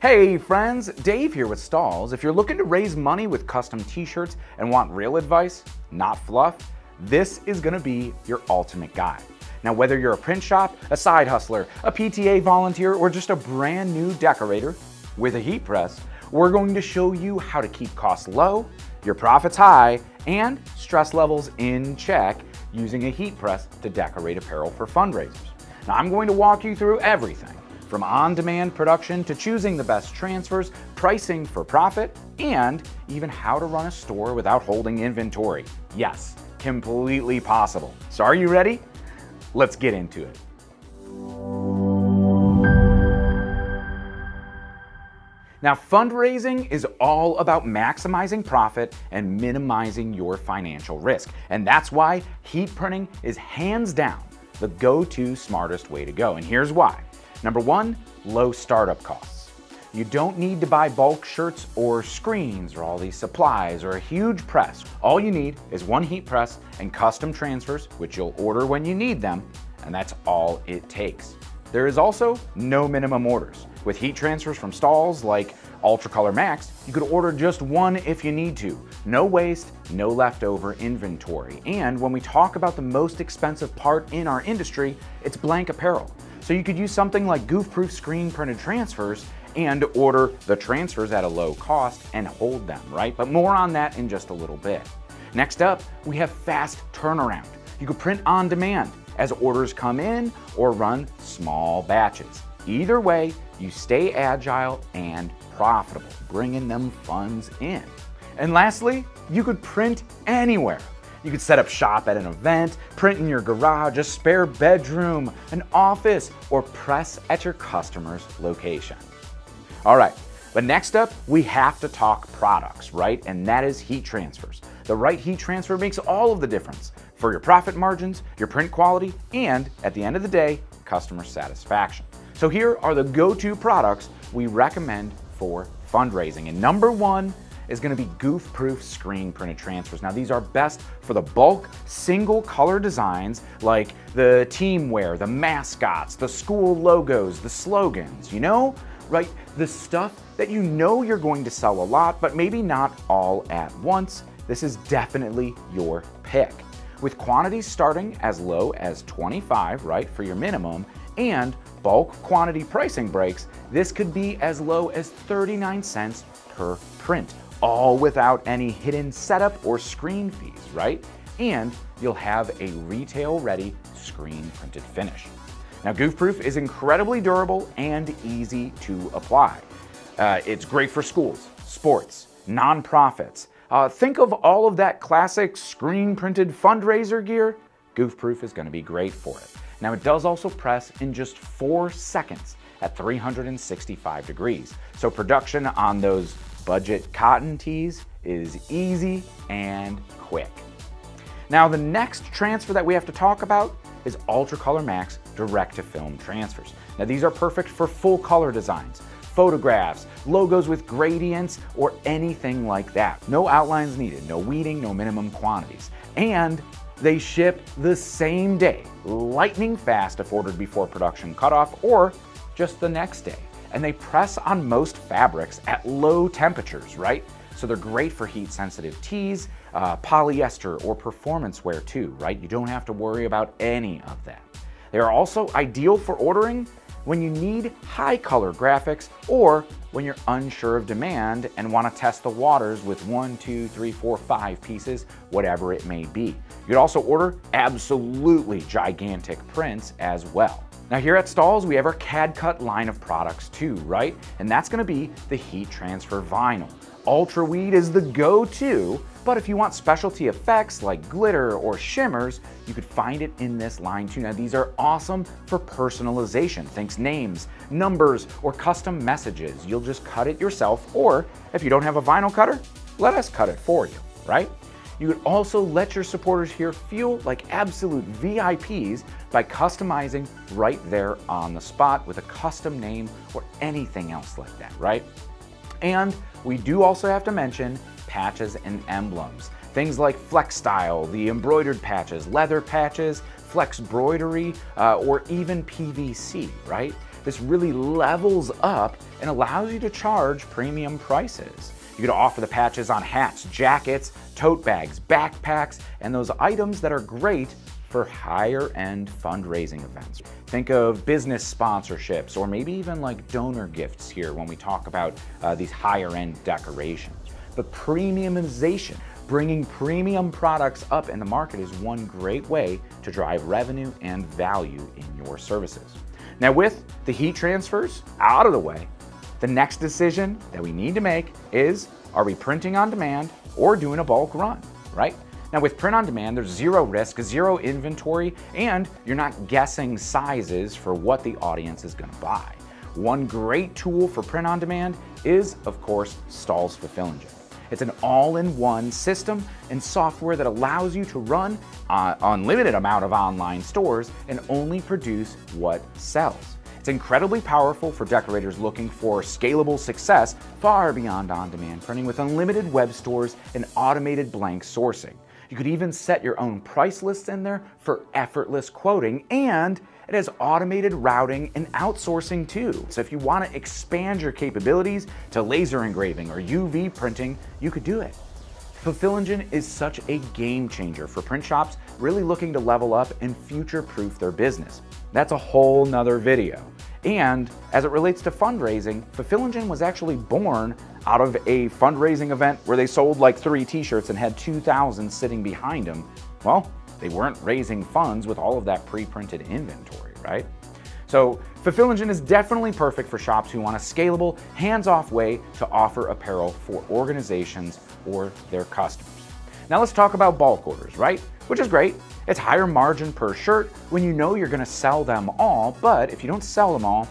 Hey friends, Dave here with Stahls. If you're looking to raise money with custom t-shirts and want real advice, not fluff, this is gonna be your ultimate guide. Now whether you're a print shop, a side hustler, a PTA volunteer, or just a brand new decorator with a heat press, we're going to show you how to keep costs low, your profits high, and stress levels in check using a heat press to decorate apparel for fundraisers. Now I'm going to walk you through everything from on-demand production to choosing the best transfers, pricing for profit, and even how to run a store without holding inventory. Yes, completely possible. So are you ready? Let's get into it. Now, fundraising is all about maximizing profit and minimizing your financial risk. And that's why heat printing is hands down the go-to smartest way to go. And here's why. Number one, low startup costs. You don't need to buy bulk shirts or screens or all these supplies or a huge press. All you need is one heat press and custom transfers, which you'll order when you need them, and that's all it takes. There is also no minimum orders. With heat transfers from Stahls like UltraColor Max, you could order just one if you need to. No waste, no leftover inventory. And when we talk about the most expensive part in our industry, it's blank apparel. So you could use something like Goof Proof screen printed transfers and order the transfers at a low cost and hold them, right? But more on that in just a little bit. Next up, we have fast turnaround. You could print on demand as orders come in or run small batches. Either way, you stay agile and profitable, bringing them funds in. And lastly, you could print anywhere. You could set up shop at an event, print in your garage, a spare bedroom, an office, or press at your customer's location. All right, but next up, we have to talk products, right? And that is heat transfers. The right heat transfer makes all of the difference for your profit margins, your print quality, and at the end of the day, customer satisfaction. So here are the go-to products we recommend for fundraising. And number one is going to be Goof Proof screen printed transfers. Now these are best for the bulk single color designs like the team wear, the mascots, the school logos, the slogans, you know, right? The stuff that you know you're going to sell a lot, but maybe not all at once. This is definitely your pick. With quantities starting as low as 25, right, for your minimum, and bulk quantity pricing breaks, this could be as low as 39 cents per print, all without any hidden setup or screen fees, right? And you'll have a retail-ready screen printed finish. Now, Goof Proof is incredibly durable and easy to apply. It's great for schools, sports, nonprofits. Think of all of that classic screen printed fundraiser gear. Goof Proof is going to be great for it. Now, it does also press in just 4 seconds at 365 degrees. So production on those budget cotton tees is easy and quick. Now, the next transfer that we have to talk about is UltraColor Max direct-to-film transfers. Now, these are perfect for full color designs, photographs, logos with gradients, or anything like that. No outlines needed, no weeding, no minimum quantities. And they ship the same day, lightning fast if ordered before production cutoff or just the next day. And they press on most fabrics at low temperatures, right? So they're great for heat-sensitive tees, polyester, or performance wear too, right? You don't have to worry about any of that. They are also ideal for ordering when you need high color graphics or when you're unsure of demand and want to test the waters with 1, 2, 3, 4, 5 pieces, whatever it may be. You could also order absolutely gigantic prints as well. Now here at Stahls, we have our CAD Cut line of products too, right? And that's gonna be the heat transfer vinyl. Ultra Weed is the go-to, but if you want specialty effects like glitter or shimmers, you could find it in this line too. Now these are awesome for personalization. Think names, numbers, or custom messages. You'll just cut it yourself, or if you don't have a vinyl cutter, let us cut it for you, right? You could also let your supporters here feel like absolute VIPs by customizing right there on the spot with a custom name or anything else like that, right? And we do also have to mention patches and emblems. Things like flex style, the embroidered patches, leather patches, flex broidery, or even PVC, right? this really levels up and allows you to charge premium prices. You could offer the patches on hats, jackets, tote bags, backpacks, and those items that are great for higher-end fundraising events. Think of business sponsorships or maybe even like donor gifts here when we talk about these higher-end decorations. But premiumization, bringing premium products up in the market, is one great way to drive revenue and value in your services. Now, with the heat transfers out of the way, the next decision that we need to make is, are we printing on demand or doing a bulk run, right? Now, with print on demand, there's zero risk, zero inventory, and you're not guessing sizes for what the audience is gonna buy. One great tool for print on demand is, of course, Stahls Fulfill Engine. It's an all-in-one system and software that allows you to run an unlimited amount of online stores and only produce what sells. It's incredibly powerful for decorators looking for scalable success far beyond on-demand printing with unlimited web stores and automated blank sourcing. You could even set your own price lists in there for effortless quoting, and it has automated routing and outsourcing too. So if you want to expand your capabilities to laser engraving or UV printing, you could do it. Fulfill Engine is such a game changer for print shops really looking to level up and future-proof their business. That's a whole nother video. And as it relates to fundraising, Fulfill Engine was actually born out of a fundraising event where they sold like 3 t-shirts and had 2,000 sitting behind them. Well, they weren't raising funds with all of that pre-printed inventory, right? So Fulfill Engine is definitely perfect for shops who want a scalable, hands-off way to offer apparel for organizations or their customers. Now let's talk about bulk orders, right? Which is great. It's higher margin per shirt when you know you're gonna sell them all, but if you don't sell them all,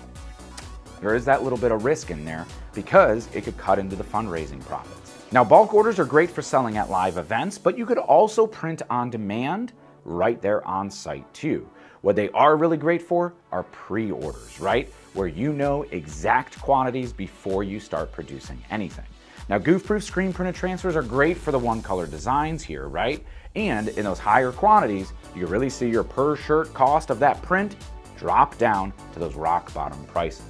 there is that little bit of risk in there because it could cut into the fundraising profits. Now, bulk orders are great for selling at live events, but you could also print on demand right there on site too. What they are really great for are pre-orders, right? Where you know exact quantities before you start producing anything. Now, Goofproof screen printed transfers are great for the one-color designs here, right? And in those higher quantities, you can really see your per shirt cost of that print drop down to those rock bottom prices.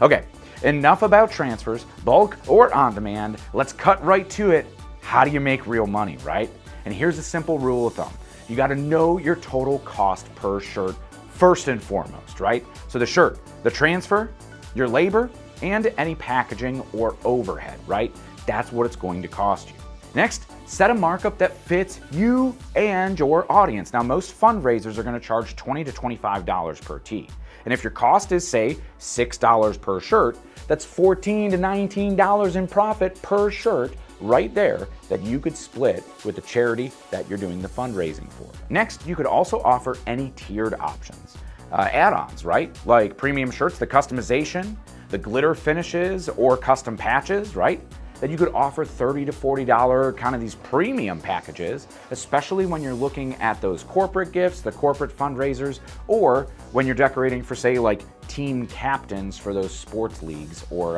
Okay, enough about transfers, bulk or on demand. Let's cut right to it. How do you make real money, right? And here's a simple rule of thumb. You gotta know your total cost per shirt first and foremost, right? So the shirt, the transfer, your labor, and any packaging or overhead, right? That's what it's going to cost you. Next, set a markup that fits you and your audience. Now, most fundraisers are gonna charge $20 to $25 per tee. And if your cost is, say, $6 per shirt, that's $14 to $19 in profit per shirt right there that you could split with the charity that you're doing the fundraising for. Next, you could also offer any tiered options. Add-ons, right? Like premium shirts, the customization, the glitter finishes, or custom patches, right? That you could offer $30 to $40 kind of these premium packages, especially when you're looking at those corporate gifts, the corporate fundraisers, or when you're decorating for, say, like team captains for those sports leagues or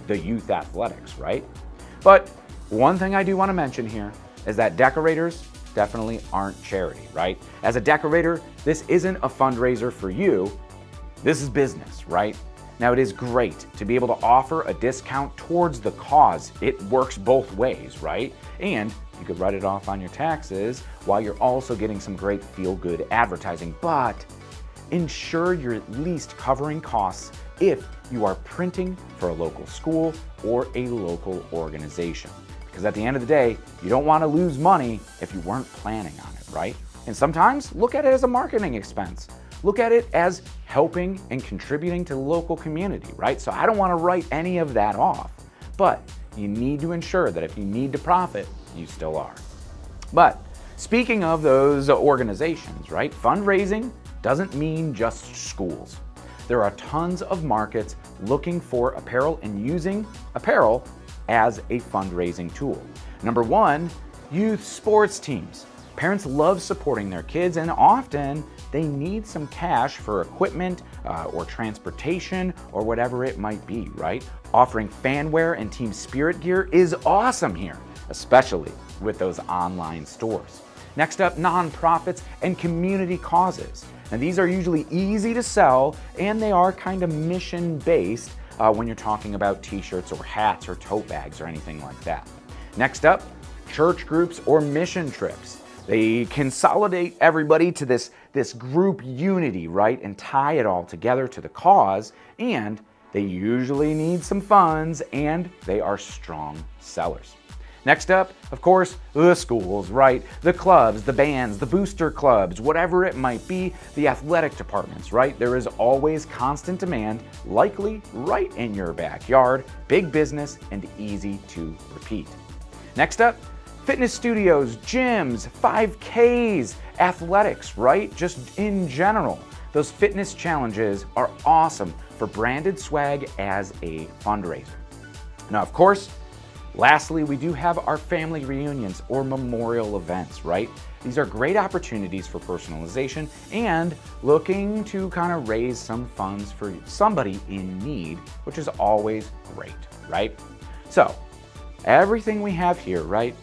the youth athletics, right? But one thing I do want to mention here is that decorators definitely aren't charity, right? As a decorator, this isn't a fundraiser for you. This is business, right? Now, it is great to be able to offer a discount towards the cause. It works both ways, right? And you could write it off on your taxes while you're also getting some great feel-good advertising. But ensure you're at least covering costs if you are printing for a local school or a local organization. Because at the end of the day, you don't want to lose money if you weren't planning on it, right? And sometimes look at it as a marketing expense. Look at it as helping and contributing to the local community, right? So I don't want to write any of that off, but you need to ensure that if you need to profit, you still are. But speaking of those organizations, right? Fundraising doesn't mean just schools. There are tons of markets looking for apparel and using apparel as a fundraising tool. Number one, youth sports teams. Parents love supporting their kids, and often they need some cash for equipment or transportation or whatever it might be, right? Offering fanwear and team spirit gear is awesome here, especially with those online stores. Next up, nonprofits and community causes. And these are usually easy to sell, and they are kind of mission-based when you're talking about t-shirts or hats or tote bags or anything like that. Next up, church groups or mission trips. They consolidate everybody to this group unity, right? And tie it all together to the cause, and they usually need some funds, and they are strong sellers. Next up, of course, the schools, right? The clubs, the bands, the booster clubs, whatever it might be, the athletic departments, right? There is always constant demand, likely right in your backyard, big business, and easy to repeat. Next up, fitness studios, gyms, 5Ks, athletics, right? Just in general. Those fitness challenges are awesome for branded swag as a fundraiser. Now, of course, lastly, we do have our family reunions or memorial events, right? These are great opportunities for personalization and looking to kind of raise some funds for somebody in need, which is always great, right? So, everything we have here, right?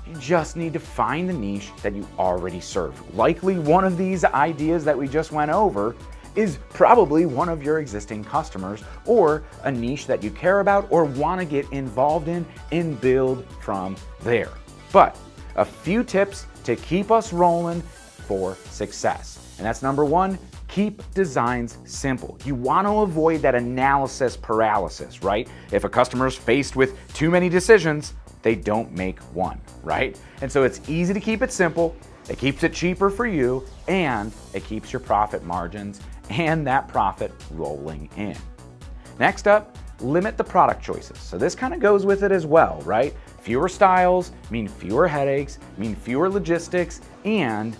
You just need to find the niche that you already serve. Likely one of these ideas that we just went over is probably one of your existing customers, or a niche that you care about or want to get involved in and build from there. But a few tips to keep us rolling for success. And that's number one, keep designs simple. You want to avoid that analysis paralysis, right? If a customer is faced with too many decisions, they don't make one, right? And so it's easy to keep it simple. It keeps it cheaper for you, and it keeps your profit margins and that profit rolling in. Next up, limit the product choices. So this kind of goes with it as well, right? Fewer styles mean fewer headaches, mean fewer logistics, and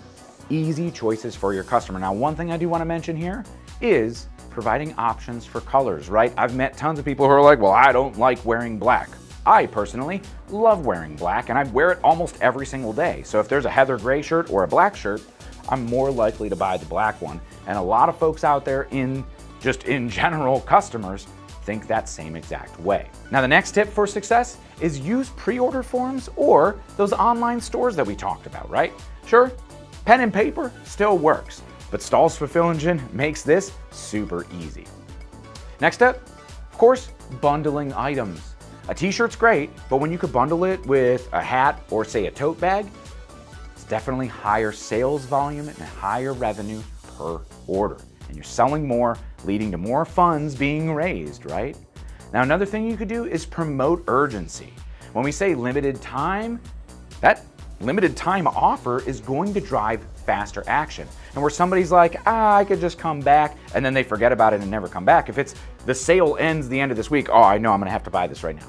easy choices for your customer. Now, one thing I do want to mention here is providing options for colors, right? I've met tons of people who are like, well, I don't like wearing black. I personally love wearing black, and I wear it almost every single day. So if there's a heather gray shirt or a black shirt, I'm more likely to buy the black one. And a lot of folks out there in general, customers think that same exact way. Now, the next tip for success is use pre-order forms or those online stores that we talked about, right? Sure, pen and paper still works, but Stahls Fulfill Engine makes this super easy. Next up, of course, bundling items. A t-shirt's great, but when you could bundle it with a hat or say a tote bag, it's definitely higher sales volume and higher revenue per order. And you're selling more, leading to more funds being raised, right? Now, another thing you could do is promote urgency. When we say limited time, that limited time offer is going to drive faster action. And where somebody's like, I could just come back, and then they forget about it and never come back. If it's the sale ends the end of this week, oh, I know I'm gonna have to buy this right now.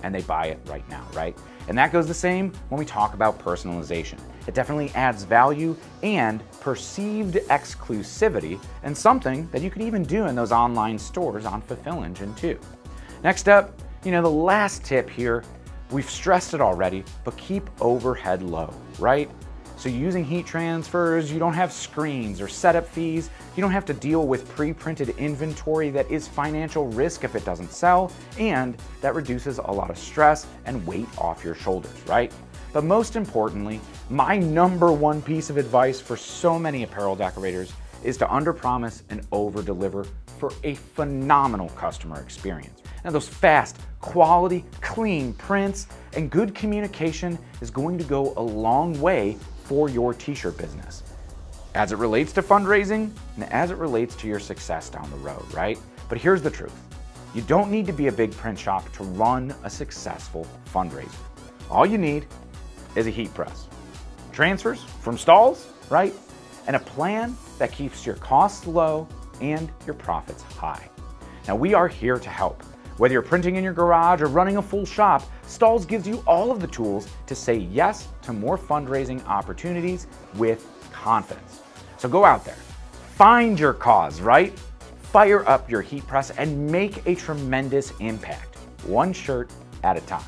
And they buy it right now, right? And that goes the same when we talk about personalization. It definitely adds value and perceived exclusivity, and something that you could even do in those online stores on Fulfill Engine too. Next up, the last tip here, we've stressed it already, but keep overhead low, right? So using heat transfers, you don't have screens or setup fees, you don't have to deal with pre-printed inventory that is financial risk if it doesn't sell, and that reduces a lot of stress and weight off your shoulders, right? But most importantly, my number one piece of advice for so many apparel decorators is to underpromise and over-deliver for a phenomenal customer experience. Now, those fast, quality, clean prints and good communication is going to go a long way for your t-shirt business, as it relates to fundraising and as it relates to your success down the road, right? But here's the truth. You don't need to be a big print shop to run a successful fundraiser. All you need is a heat press, transfers from Stahls, right? And a plan that keeps your costs low and your profits high. Now, we are here to help. Whether you're printing in your garage or running a full shop, Stahls gives you all of the tools to say yes to more fundraising opportunities with confidence. So go out there, find your cause, right? Fire up your heat press and make a tremendous impact, one shirt at a time.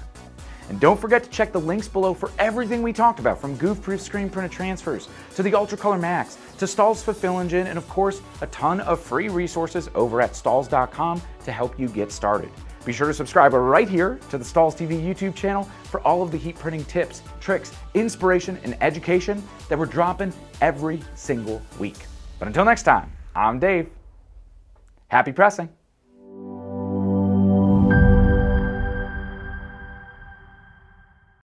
And don't forget to check the links below for everything we talked about, from Goof Proof screen printed transfers to the UltraColor Max to Stahls Fulfill Engine, and of course, a ton of free resources over at Stahls.com to help you get started. Be sure to subscribe right here to the Stahls TV YouTube channel for all of the heat printing tips, tricks, inspiration, and education that we're dropping every single week. But until next time, I'm Dave. Happy pressing.